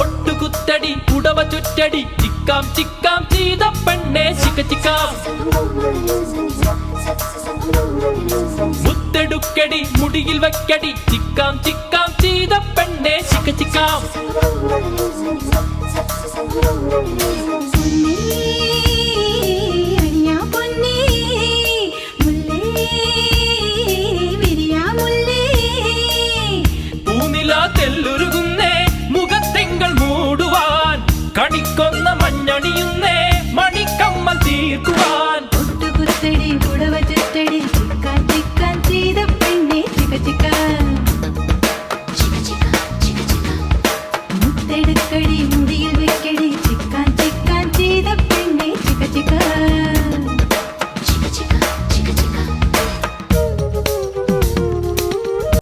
ഒട്ടുകുത്തടി ഉടവ ചുറ്റടി ചിക്കാം ചിക്കാം ചെയ്ത പെണ്ണെ ചിക്ക ചിക്കാം മുത്തെടുക്കടി മുടിയിൽ വെക്കടി ചിക്കാം ചിക്കാം ചെയ്ത പെണ്ണെ ചിക്ക ചിക്കാം